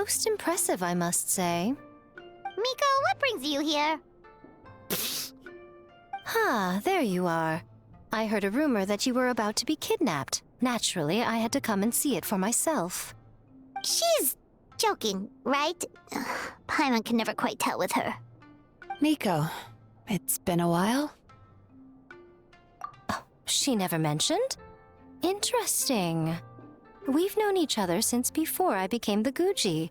Most impressive, I must say. Miko, what brings you here? There you are. I heard a rumor that you were about to be kidnapped. Naturally, I had to come and see it for myself. She's joking, right? Paimon can never quite tell with her. Miko, it's been a while? Oh, she never mentioned? Interesting. We've known each other since before I became the Guji.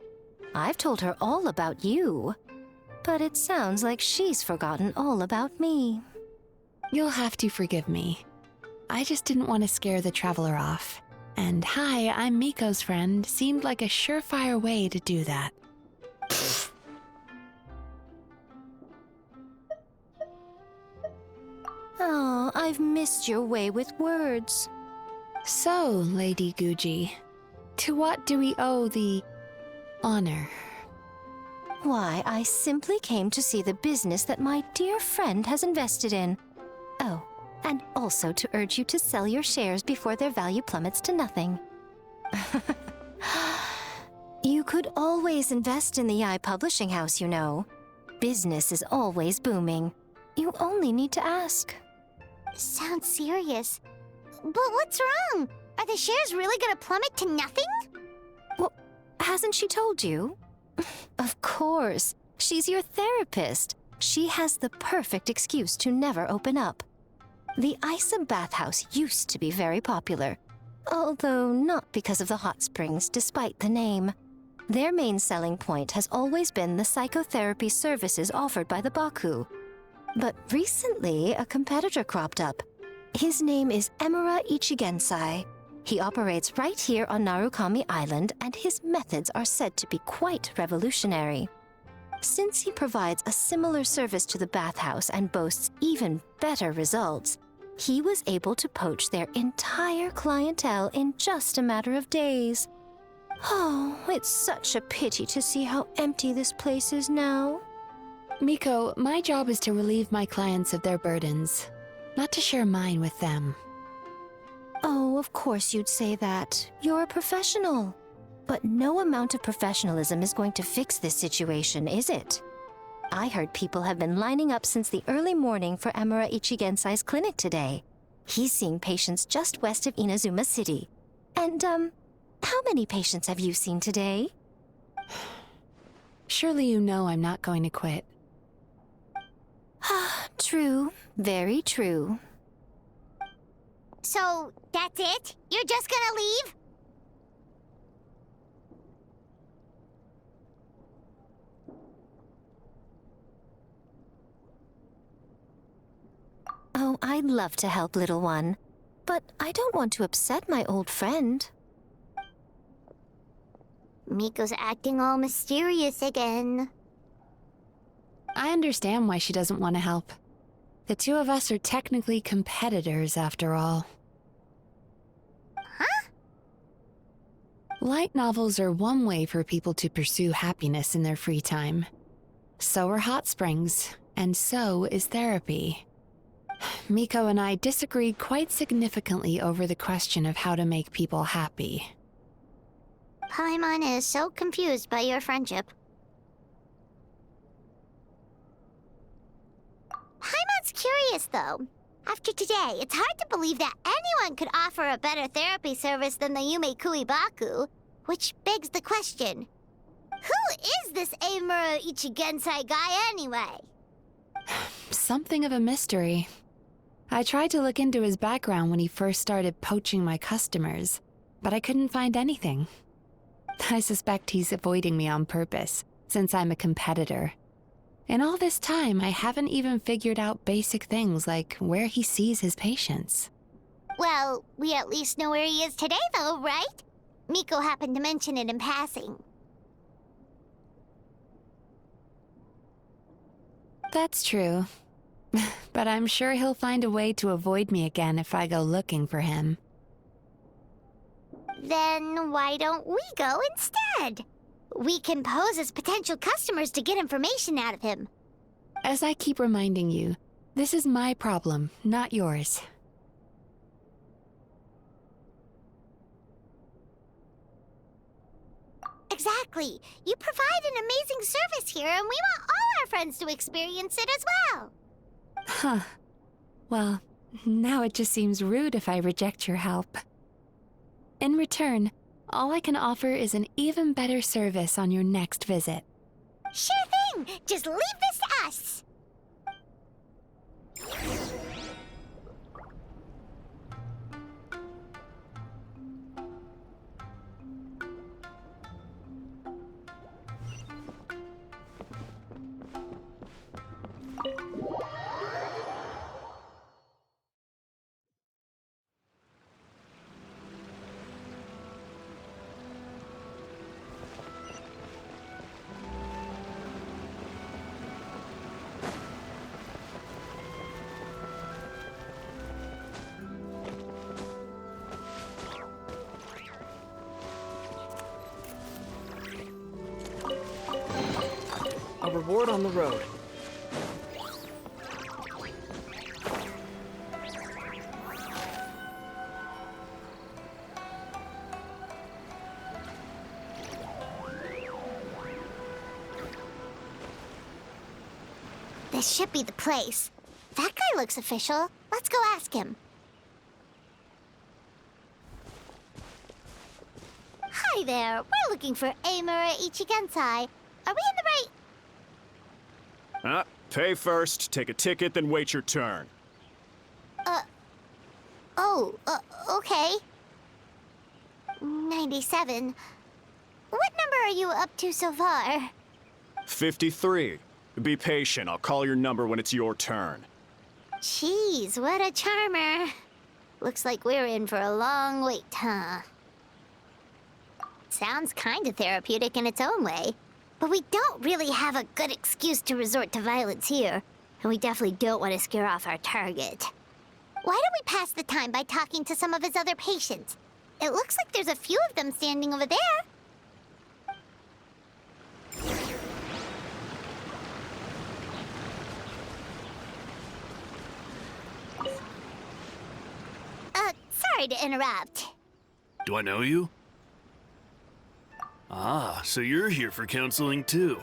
I've told her all about you. But it sounds like she's forgotten all about me. You'll have to forgive me. I just didn't want to scare the traveler off. And hi, I'm Miko's friend seemed like a surefire way to do that. Oh, I've missed your way with words. So, Lady Guji, to what do we owe the honor? Why, I simply came to see the business that my dear friend has invested in. Oh, and also to urge you to sell your shares before their value plummets to nothing. You could always invest in the Publishing House, you know. Business is always booming. You only need to ask. Sounds serious. But what's wrong? Are the shares really gonna plummet to nothing? Well, hasn't she told you? Of course. She's your therapist. She has the perfect excuse to never open up. The Bathhouse used to be very popular, although not because of the hot springs, despite the name. Their main selling point has always been the psychotherapy services offered by the Baku. But recently, a competitor cropped up. His name is Emura Ichigensai. He operates right here on Narukami Island, and his methods are said to be quite revolutionary. Since he provides a similar service to the Bathhouse and boasts even better results, he was able to poach their entire clientele in just a matter of days. Oh, it's such a pity to see how empty this place is now. Miko, my job is to relieve my clients of their burdens, not to share mine with them. Oh, of course you'd say that. You're a professional. But no amount of professionalism is going to fix this situation, is it? I heard people have been lining up since the early morning for Emura Ichigensai's clinic today. He's seeing patients just west of Inazuma City. And, how many patients have you seen today? Surely you know I'm not going to quit. True. Very true. So, that's it? You're just gonna leave? Oh, I'd love to help, little one. But I don't want to upset my old friend. Miko's acting all mysterious again. I understand why she doesn't want to help. The two of us are technically competitors, after all. Huh? Light novels are one way for people to pursue happiness in their free time. So are hot springs, and so is therapy. Miko and I disagreed quite significantly over the question of how to make people happy. Paimon is so confused by your friendship. Paimon's curious, though. After today, it's hard to believe that anyone could offer a better therapy service than the Yume Baku, which begs the question, who is this Emura Ichigensai guy anyway? Something of a mystery. I tried to look into his background when he first started poaching my customers, but I couldn't find anything. I suspect he's avoiding me on purpose, since I'm a competitor. In all this time, I haven't even figured out basic things like where he sees his patients. Well, we at least know where he is today, though, right? Miko happened to mention it in passing. That's true. But I'm sure he'll find a way to avoid me again if I go looking for him. Then why don't we go instead? We can pose as potential customers to get information out of him. As I keep reminding you, this is my problem, not yours. Exactly. You provide an amazing service here, and we want all our friends to experience it as well. Huh. Well, now it just seems rude if I reject your help. In return, all I can offer is an even better service on your next visit. Sure thing. Just leave this to us. A reward on the road. This should be the place. That guy looks official. Let's go ask him. Hi there. We're looking for Amura Ichigensai. Are we in the right... Pay first, take a ticket, then wait your turn. Okay. 97. What number are you up to so far? 53. Be patient, I'll call your number when it's your turn. Jeez, what a charmer. Looks like we're in for a long wait, huh? Sounds kinda therapeutic in its own way. But we don't really have a good excuse to resort to violence here. And we definitely don't want to scare off our target. Why don't we pass the time by talking to some of his other patients? It looks like there's a few of them standing over there. Sorry to interrupt. Do I know you? Ah, so you're here for counseling too.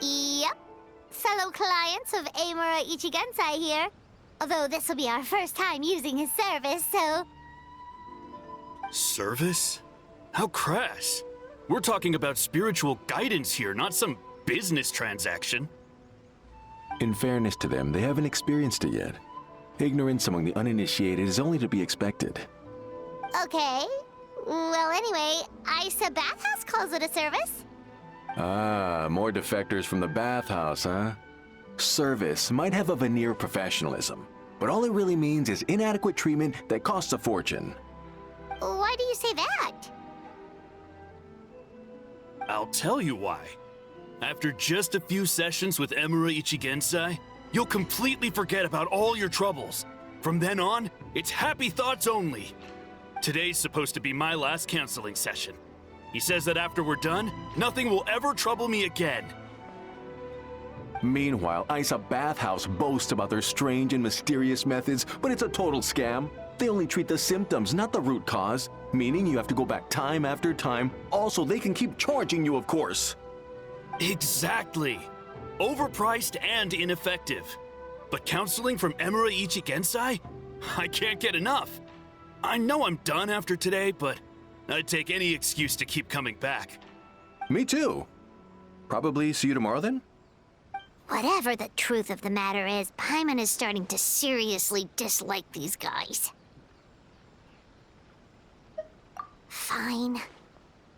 Yep. Fellow clients of Amura Ichigensai here. Although this will be our first time using his service, so... Service? How crass. We're talking about spiritual guidance here, not some business transaction. In fairness to them, they haven't experienced it yet. Ignorance among the uninitiated is only to be expected. Okay. Well, anyway, Isa Bathhouse calls it a service. Ah, more defectors from the Bathhouse, huh? Service might have a veneer of professionalism, but all it really means is inadequate treatment that costs a fortune. Why do you say that? I'll tell you why. After just a few sessions with Amura Ichigensai, you'll completely forget about all your troubles. From then on, it's happy thoughts only. Today's supposed to be my last counseling session. He says that after we're done, nothing will ever trouble me again. Meanwhile, Isa Bathhouse boasts about their strange and mysterious methods, but it's a total scam. They only treat the symptoms, not the root cause, meaning you have to go back time after time. Also, they can keep charging you, of course. Exactly. Overpriced and ineffective. But counseling from Amura Ichigensai? I can't get enough. I know I'm done after today, but I'd take any excuse to keep coming back. Me too. Probably see you tomorrow then? Whatever the truth of the matter is, Paimon is starting to seriously dislike these guys. Fine.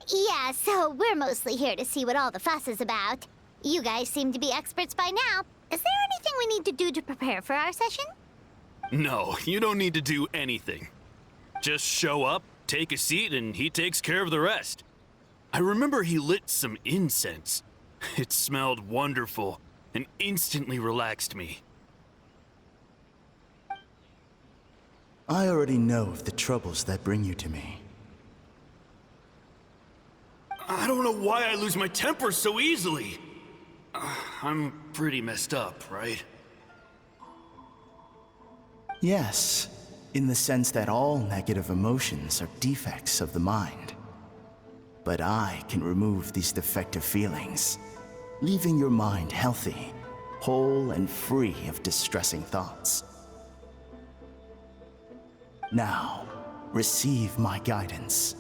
Yeah, so we're mostly here to see what all the fuss is about. You guys seem to be experts by now. Is there anything we need to do to prepare for our session? No, you don't need to do anything. Just show up, take a seat, and he takes care of the rest. I remember he lit some incense. It smelled wonderful and instantly relaxed me. I already know of the troubles that bring you to me. I don't know why I lose my temper so easily. I'm pretty messed up, right? Yes, in the sense that all negative emotions are defects of the mind. But I can remove these defective feelings, leaving your mind healthy, whole, and free of distressing thoughts. Now, receive my guidance.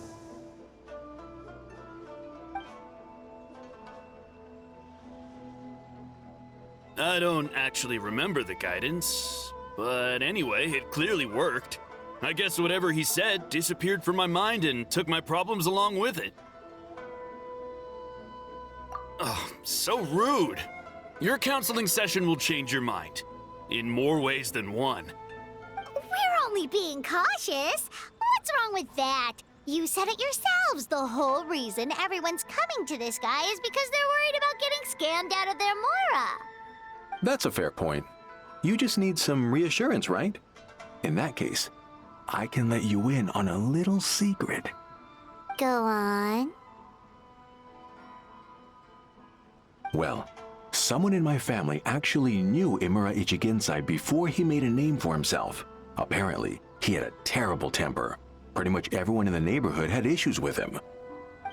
I don't actually remember the guidance, but anyway, it clearly worked. I guess whatever he said disappeared from my mind and took my problems along with it. Oh, so rude. Your counseling session will change your mind. In more ways than one. We're only being cautious. What's wrong with that? You said it yourselves. The whole reason everyone's coming to this guy is because they're worried about getting scammed out of their Mora. That's a fair point. You just need some reassurance, right? In that case, I can let you in on a little secret. Go on. Well, someone in my family actually knew Imura Ichigensai before he made a name for himself. Apparently, he had a terrible temper. Pretty much everyone in the neighborhood had issues with him.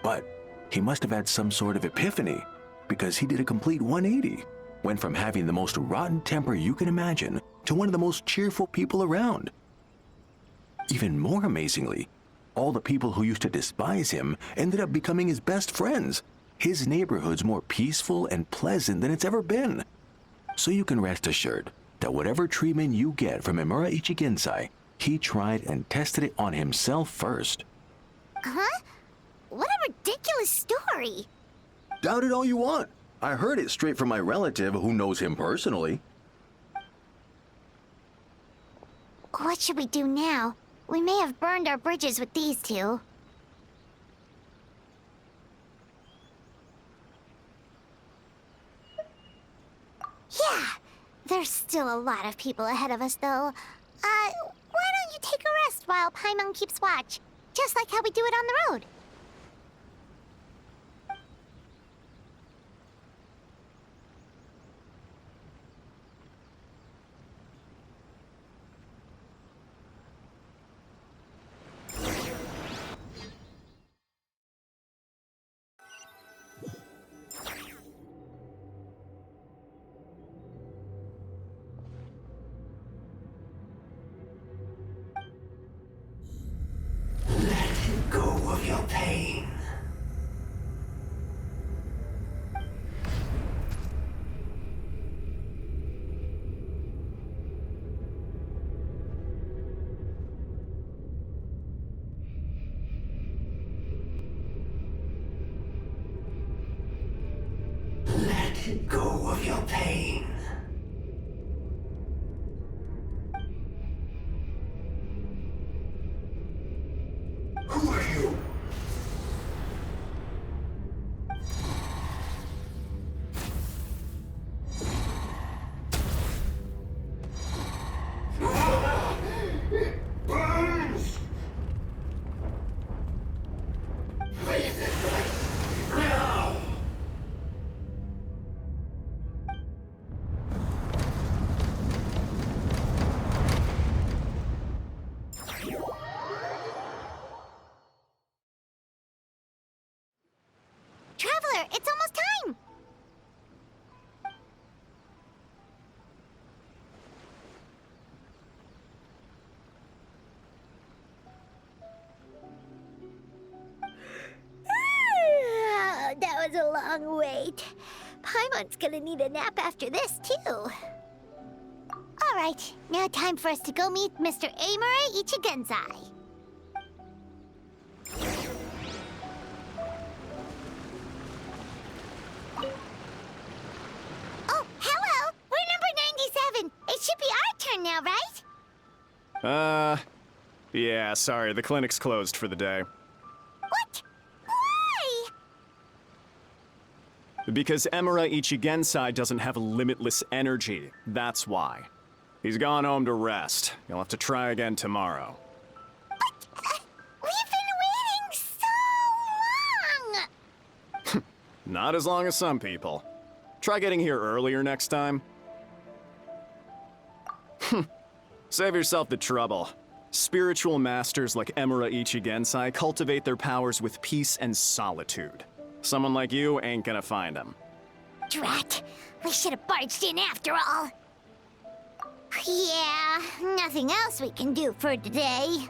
But he must have had some sort of epiphany, because he did a complete 180. Went from having the most rotten temper you can imagine to one of the most cheerful people around. Even more amazingly, all the people who used to despise him ended up becoming his best friends. His neighborhood's more peaceful and pleasant than it's ever been. So you can rest assured that whatever treatment you get from Imura Ichigensai, he tried and tested it on himself first. Huh? What a ridiculous story. Doubt it all you want. I heard it straight from my relative who knows him personally. What should we do now? We may have burned our bridges with these two. Yeah, there's still a lot of people ahead of us, though. Why don't you take a rest while Paimon keeps watch? Just like how we do it on the road. Go of your pain. Let go of your pain. Who are you? It burns! Leave it right now! Traveler, it's almost time! That was a long wait. Paimon's gonna need a nap after this, too. All right, now time for us to go meet Mr. Imura Ichigensai. Oh, hello! We're number 97. It should be our turn now, right? Yeah, sorry, the clinic's closed for the day. What? Why? Because Imura Ichigensai doesn't have limitless energy, that's why. He's gone home to rest. You'll have to try again tomorrow. But we've been waiting so long! Not as long as some people. Try getting here earlier next time. Save yourself the trouble. Spiritual masters like Emura Ichigensai cultivate their powers with peace and solitude. Someone like you ain't gonna find them. Drat! We should have barged in after all. Yeah, nothing else we can do for today.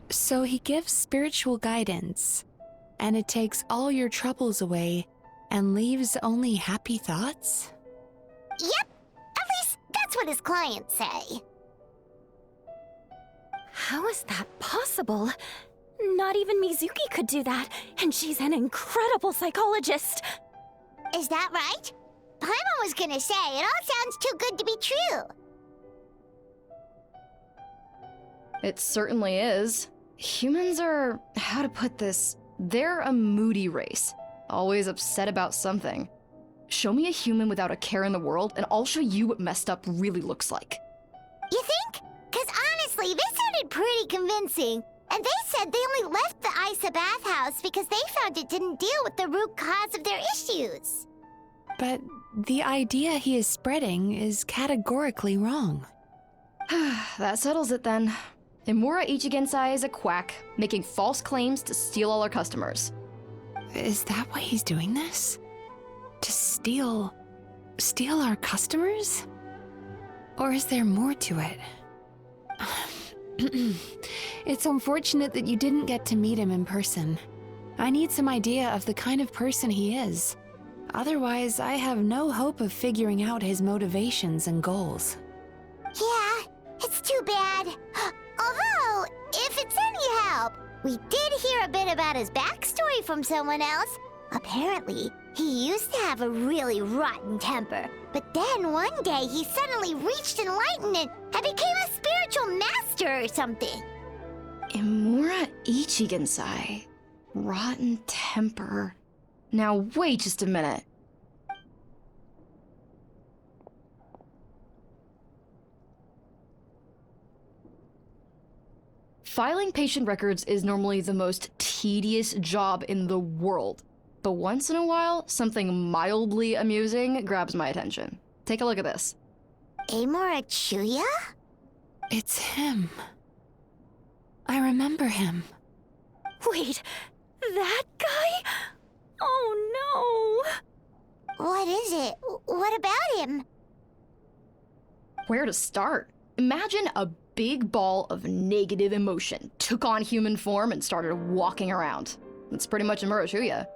So he gives spiritual guidance, and it takes all your troubles away and leaves only happy thoughts? Yep, at least that's what his clients say. How is that possible? Not even Mizuki could do that, and she's an incredible psychologist. Is that right? Paimon was gonna say, it all sounds too good to be true. It certainly is. Humans are, how to put this, they're a moody race. Always upset about something. Show me a human without a care in the world, and I'll show you what messed up really looks like. You think? Cause honestly, this sounded pretty convincing. And they said they only left the Isa Bathhouse because they found it didn't deal with the root cause of their issues. But the idea he is spreading is categorically wrong. That settles it then. Emura Ichigensai is a quack, making false claims to steal all our customers. Is that why he's doing this? To steal our customers? Or is there more to it? It's unfortunate that you didn't get to meet him in person. I need some idea of the kind of person he is. Otherwise, I have no hope of figuring out his motivations and goals. Yeah, it's too bad. Although, if it's any help, we did hear a bit about his backstory from someone else. Apparently, he used to have a really rotten temper, but then one day he suddenly reached enlightenment and became a spiritual master or something. Emura Ichigensai. Rotten temper. Now wait just a minute. Filing patient records is normally the most tedious job in the world. But once in a while, something mildly amusing grabs my attention. Take a look at this. Amora Chuya? It's him. I remember him. Wait, that guy? Oh no! What is it? What about him? Where to start? Imagine a big ball of negative emotion took on human form and started walking around. That's pretty much Emura Chuya.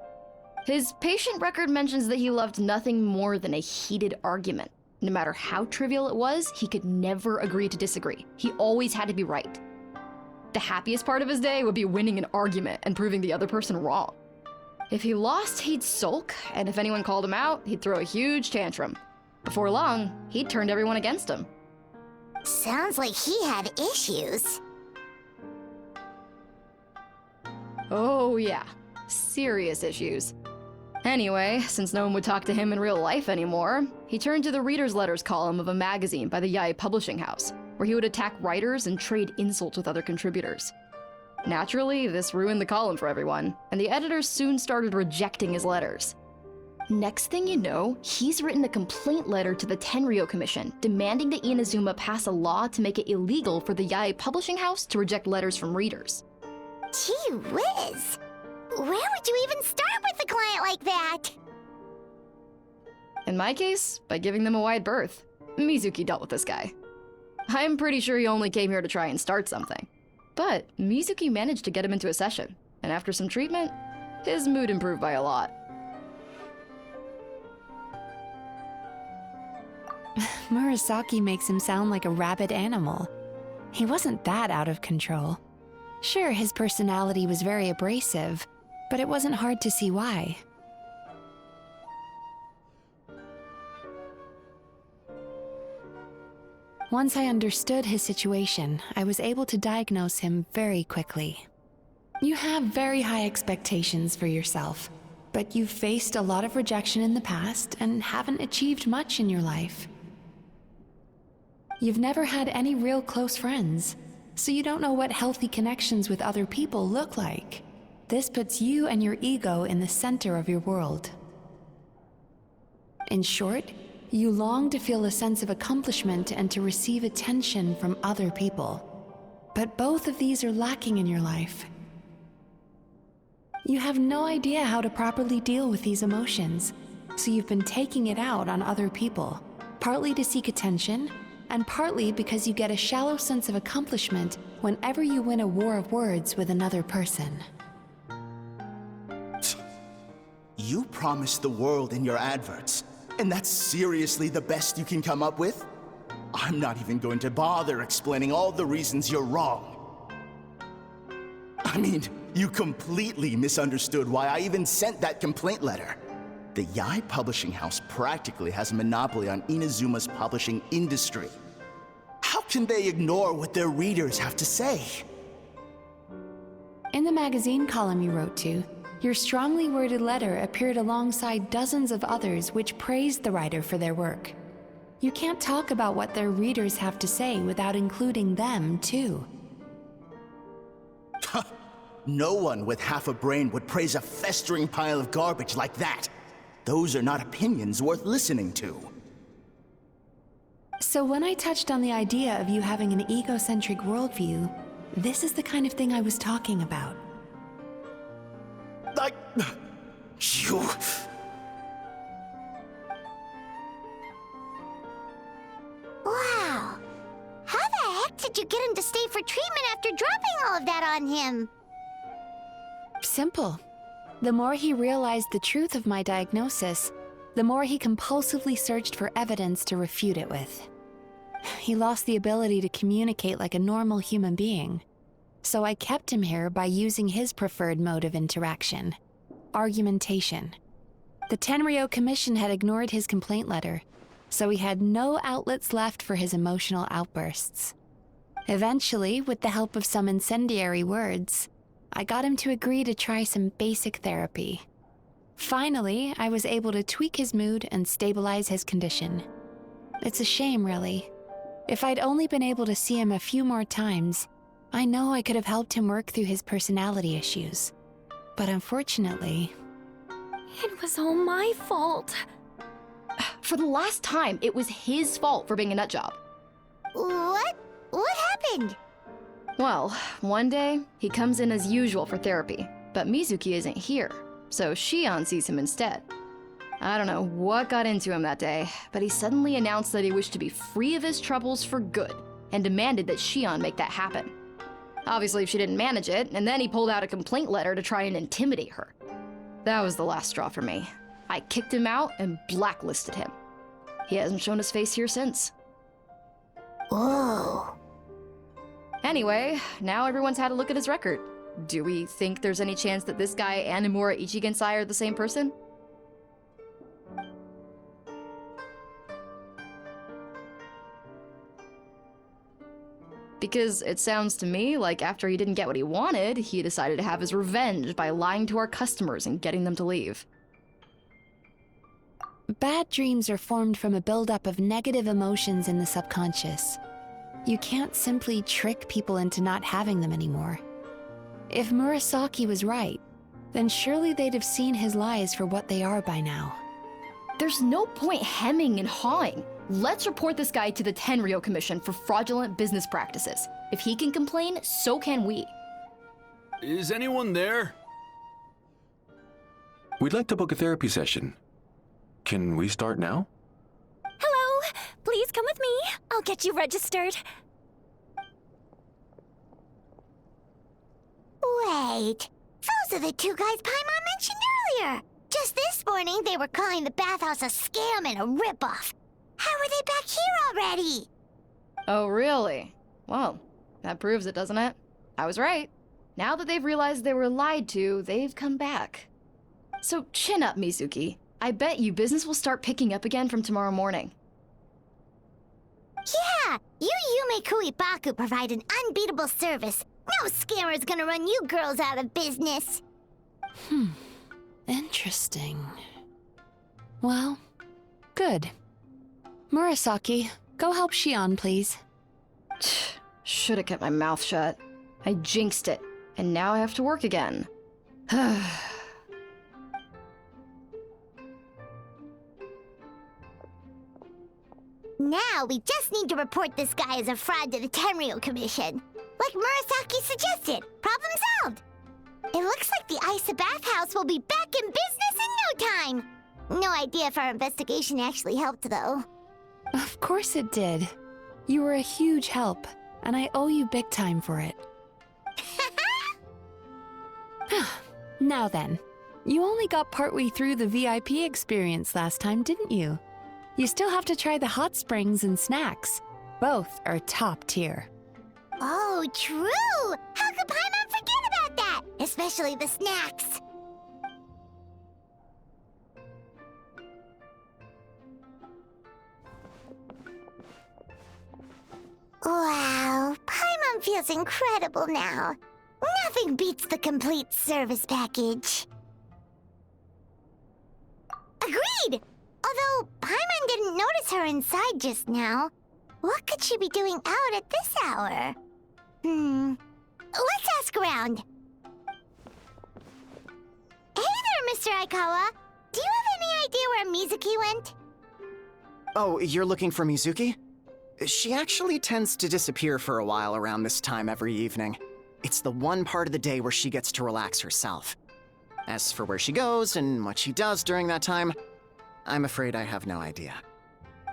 His patient record mentions that he loved nothing more than a heated argument. No matter how trivial it was, he could never agree to disagree. He always had to be right. The happiest part of his day would be winning an argument and proving the other person wrong. If he lost, he'd sulk, and if anyone called him out, he'd throw a huge tantrum. Before long, he'd turned everyone against him. Sounds like he had issues. Oh yeah, serious issues. Anyway, since no one would talk to him in real life anymore, he turned to the reader's letters column of a magazine by the Yae Publishing House, where he would attack writers and trade insults with other contributors. Naturally, this ruined the column for everyone, and the editors soon started rejecting his letters. Next thing you know, he's written a complaint letter to the Tenryou Commission, demanding that Inazuma pass a law to make it illegal for the Yae Publishing House to reject letters from readers. Gee whiz! Where would you even start with a client like that? In my case, by giving them a wide berth. Mizuki dealt with this guy. I'm pretty sure he only came here to try and start something. But Mizuki managed to get him into a session, and after some treatment, his mood improved by a lot. Murasaki makes him sound like a rabid animal. He wasn't that out of control. Sure, his personality was very abrasive, but it wasn't hard to see why. Once I understood his situation, I was able to diagnose him very quickly. You have very high expectations for yourself, but you've faced a lot of rejection in the past and haven't achieved much in your life. You've never had any real close friends, so you don't know what healthy connections with other people look like. This puts you and your ego in the center of your world. In short, you long to feel a sense of accomplishment and to receive attention from other people. But both of these are lacking in your life. You have no idea how to properly deal with these emotions, so you've been taking it out on other people, partly to seek attention, and partly because you get a shallow sense of accomplishment whenever you win a war of words with another person. You promised the world in your adverts, and that's seriously the best you can come up with? I'm not even going to bother explaining all the reasons you're wrong. I mean, you completely misunderstood why I even sent that complaint letter. The Yae Publishing House practically has a monopoly on Inazuma's publishing industry. How can they ignore what their readers have to say? In the magazine column you wrote to, your strongly worded letter appeared alongside dozens of others which praised the writer for their work. You can't talk about what their readers have to say without including them, too. No one with half a brain would praise a festering pile of garbage like that. Those are not opinions worth listening to. So when I touched on the idea of you having an egocentric worldview, this is the kind of thing I was talking about. You... Wow. How the heck did you get him to stay for treatment after dropping all of that on him? Simple. The more he realized the truth of my diagnosis, the more he compulsively searched for evidence to refute it with. He lost the ability to communicate like a normal human being. So I kept him here by using his preferred mode of interaction: argumentation. The Tenryo Commission had ignored his complaint letter, so he had no outlets left for his emotional outbursts. Eventually, with the help of some incendiary words, I got him to agree to try some basic therapy. Finally, I was able to tweak his mood and stabilize his condition. It's a shame, really. If I'd only been able to see him a few more times, I know I could have helped him work through his personality issues. But unfortunately... It was all my fault. For the last time, it was his fault for being a nutjob. What? What happened? Well, one day, he comes in as usual for therapy, but Mizuki isn't here, so Shion sees him instead. I don't know what got into him that day, but he suddenly announced that he wished to be free of his troubles for good, and demanded that Shion make that happen. Obviously, she didn't manage it, and then he pulled out a complaint letter to try and intimidate her. That was the last straw for me. I kicked him out and blacklisted him. He hasn't shown his face here since. Whoa. Anyway, now everyone's had a look at his record. Do we think there's any chance that this guy and Nomura Ichigensai are the same person? Because it sounds to me like after he didn't get what he wanted, he decided to have his revenge by lying to our customers and getting them to leave. Bad dreams are formed from a buildup of negative emotions in the subconscious. You can't simply trick people into not having them anymore. If Murasaki was right, then surely they'd have seen his lies for what they are by now. There's no point hemming and hawing. Let's report this guy to the Tenryo Commission for fraudulent business practices. If he can complain, so can we. Is anyone there? We'd like to book a therapy session. Can we start now? Hello! Please come with me. I'll get you registered. Wait. Those are the two guys Paimon mentioned earlier. Just this morning, they were calling the Bathhouse a scam and a ripoff. How are they back here already? Oh, really? Well, that proves it, doesn't it? I was right. Now that they've realized they were lied to, they've come back. So chin up, Mizuki. I bet you business will start picking up again from tomorrow morning. Yeah, you Yume Kuibaku provide an unbeatable service. No scammer's gonna run you girls out of business. Interesting. Well, good. Murasaki, go help Shion, please. Should've kept my mouth shut. I jinxed it, and now I have to work again. Now we just need to report this guy as a fraud to the Tenryo Commission. Like Murasaki suggested. Problem solved. It looks like the Isa Bathhouse will be back in business in no time. No idea if our investigation actually helped, though. Of course it did. You were a huge help, and I owe you big time for it. Now then, you only got partway through the VIP experience last time, didn't you? You still have to try the hot springs and snacks. Both are top tier. Oh, true! How could Paimon forget about that? Especially the snacks. Wow, Paimon feels incredible now. Nothing beats the complete service package. Agreed! Although Paimon didn't notice her inside just now. What could she be doing out at this hour? Let's ask around. Hey there, Mr. Aikawa. Do you have any idea where Mizuki went? Oh, you're looking for Mizuki? She actually tends to disappear for a while around this time every evening. It's the one part of the day where she gets to relax herself. As for where she goes and what she does during that time, I'm afraid I have no idea.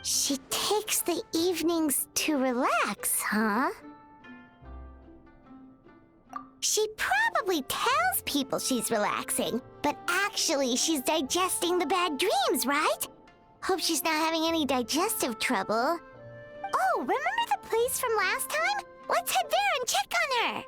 She takes the evenings to relax, huh? She probably tells people she's relaxing, but actually she's digesting the bad dreams, right? Hope she's not having any digestive trouble. Oh, remember the place from last time? Let's head there and check on her!